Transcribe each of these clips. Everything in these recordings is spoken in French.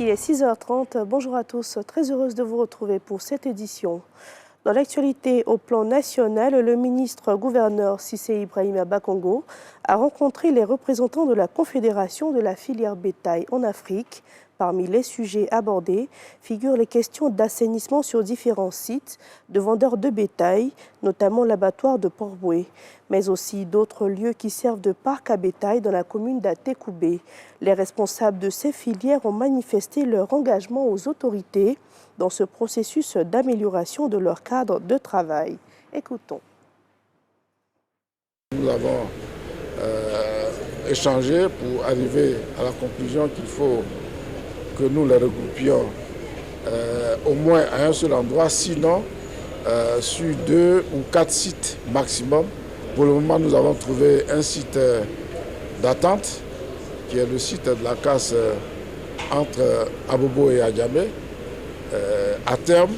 Il est 6h30. Bonjour à tous. Très heureuse de vous retrouver pour cette édition. Dans l'actualité au plan national, le ministre-gouverneur Cissé Ibrahima Bakongo a rencontré les représentants de la Confédération de la filière bétail en Afrique. Parmi les sujets abordés figurent les questions d'assainissement sur différents sites de vendeurs de bétail, notamment l'abattoir de Port-Boué, mais aussi d'autres lieux qui servent de parc à bétail dans la commune d'Atekoubé. Les responsables de ces filières ont manifesté leur engagement aux autorités dans ce processus d'amélioration de leur cadre de travail. Écoutons. Nous avons échangé pour arriver à la conclusion qu'il faut que nous les regroupions au moins à un seul endroit, sinon sur 2 ou 4 sites maximum. Pour le moment, nous avons trouvé un site d'attente, qui est le site de la casse entre Abobo et Adjamé. À terme,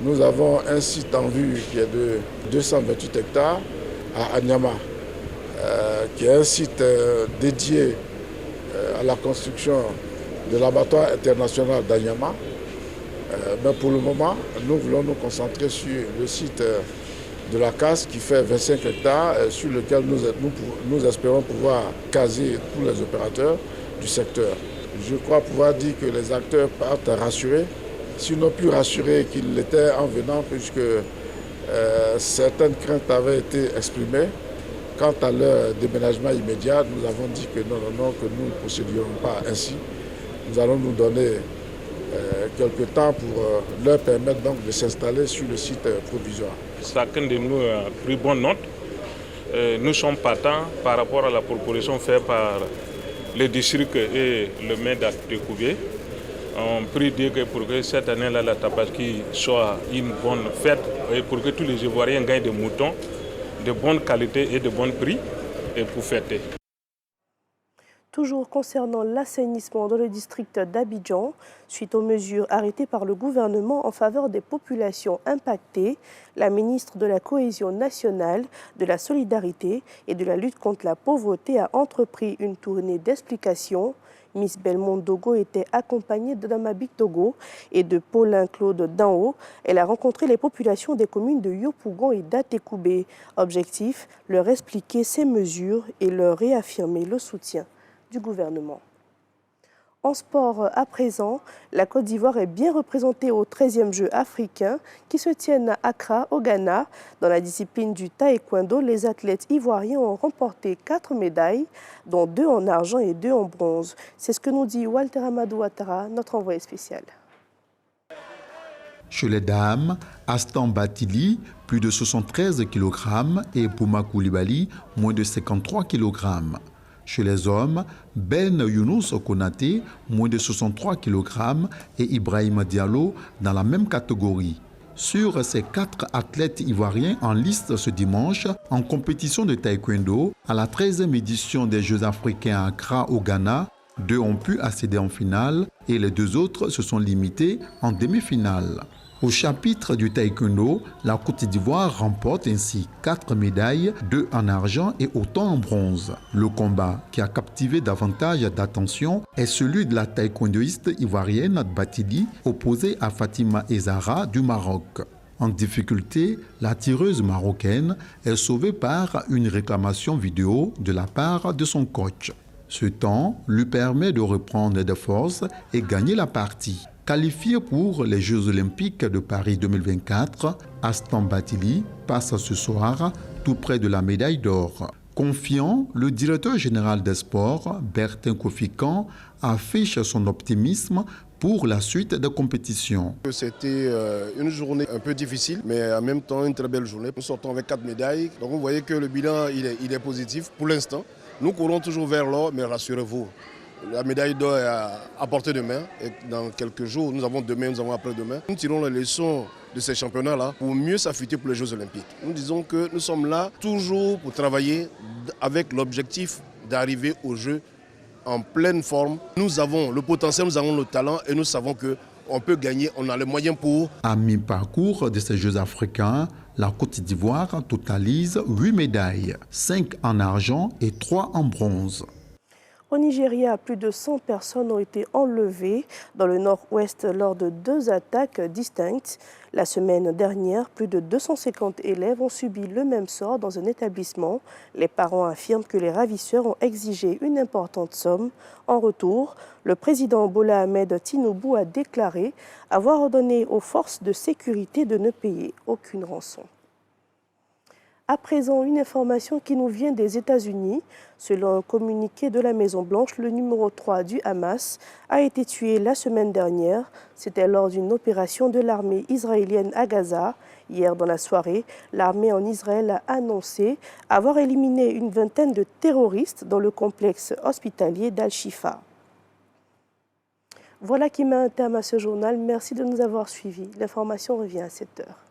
nous avons un site en vue qui est de 228 hectares à Anyama, qui est un site dédié à la construction de l'abattoir international d'Anyama. Mais pour le moment, nous voulons nous concentrer sur le site de la casse qui fait 25 hectares, sur lequel nous espérons pouvoir caser tous les opérateurs du secteur. Je crois pouvoir dire que les acteurs partent rassurés, sinon plus rassurés qu'ils l'étaient en venant, puisque certaines craintes avaient été exprimées. Quant à leur déménagement immédiat, nous avons dit que non, que nous ne procédurons pas ainsi. Nous allons nous donner quelques temps pour leur permettre donc de s'installer sur le site provisoire. Chacun de nous a pris bonne note. Nous sommes partants par rapport à la proposition faite par le district et le maire d'Atekoubé. On prie Dieu que pour que cette année-là, la Tabaski soit une bonne fête et pour que tous les Ivoiriens gagnent des moutons de bonne qualité et de bon prix et pour fêter. Toujours concernant l'assainissement dans le district d'Abidjan, suite aux mesures arrêtées par le gouvernement en faveur des populations impactées, la ministre de la Cohésion nationale, de la Solidarité et de la lutte contre la pauvreté a entrepris une tournée d'explications. Miss Belmont Dogo était accompagnée de Damabik Dogo et de Paulin Claude Danho. Elle a rencontré les populations des communes de Yopougon et d'Atekoubé. Objectif, leur expliquer ces mesures et leur réaffirmer le soutien du gouvernement. En sport à présent, la Côte d'Ivoire est bien représentée aux 13e Jeux africains qui se tiennent à Accra, au Ghana. Dans la discipline du taekwondo, les athlètes ivoiriens ont remporté 4 médailles, dont 2 en argent et 2 en bronze. C'est ce que nous dit Walter Amadou Ouattara, notre envoyé spécial. Chez les dames, Astan Batili, plus de 73 kg et Pouma Koulibaly, moins de 53 kg. Chez les hommes, Ben Younous Konaté, moins de 63 kg, et Ibrahima Diallo dans la même catégorie. Sur ces 4 athlètes ivoiriens en liste ce dimanche, en compétition de taekwondo, à la 13e édition des Jeux africains à Accra au Ghana, 2 ont pu accéder en finale et les 2 autres se sont limités en demi-finale. Au chapitre du taekwondo, la Côte d'Ivoire remporte ainsi 4 médailles, 2 en argent et autant en bronze. Le combat qui a captivé davantage d'attention est celui de la taekwondoïste ivoirienne Batili, opposée à Fatima Ezara du Maroc. En difficulté, la tireuse marocaine est sauvée par une réclamation vidéo de la part de son coach. Ce temps lui permet de reprendre des forces et gagner la partie. Qualifié pour les Jeux Olympiques de Paris 2024, Astan Batili passe ce soir tout près de la médaille d'or. Confiant, le directeur général des sports, Bertin Kofikan, affiche son optimisme pour la suite des compétitions. C'était une journée un peu difficile, mais en même temps une très belle journée. Nous sortons avec 4 médailles, donc vous voyez que le bilan il est positif pour l'instant. Nous courons toujours vers l'or, mais rassurez-vous, la médaille d'or est à portée de main et dans quelques jours, nous avons demain, nous avons après-demain. Nous tirons les leçons de ces championnats-là pour mieux s'affûter pour les Jeux Olympiques. Nous disons que nous sommes là toujours pour travailler avec l'objectif d'arriver aux Jeux en pleine forme. Nous avons le potentiel, nous avons le talent et nous savons qu'on peut gagner, on a les moyens pour. À mi-parcours de ces Jeux africains, la Côte d'Ivoire totalise 8 médailles, 5 en argent et 3 en bronze. Au Nigeria, plus de 100 personnes ont été enlevées dans le nord-ouest lors de 2 attaques distinctes. La semaine dernière, plus de 250 élèves ont subi le même sort dans un établissement. Les parents affirment que les ravisseurs ont exigé une importante somme. En retour, le président Bola Ahmed Tinubu a déclaré avoir ordonné aux forces de sécurité de ne payer aucune rançon. À présent, une information qui nous vient des États-Unis. Selon un communiqué de la Maison-Blanche, le numéro 3 du Hamas a été tué la semaine dernière. C'était lors d'une opération de l'armée israélienne à Gaza. Hier dans la soirée, l'armée en Israël a annoncé avoir éliminé une vingtaine de terroristes dans le complexe hospitalier d'Al-Shifa. Voilà qui met un terme à ce journal. Merci de nous avoir suivis. L'information revient à 7 heures.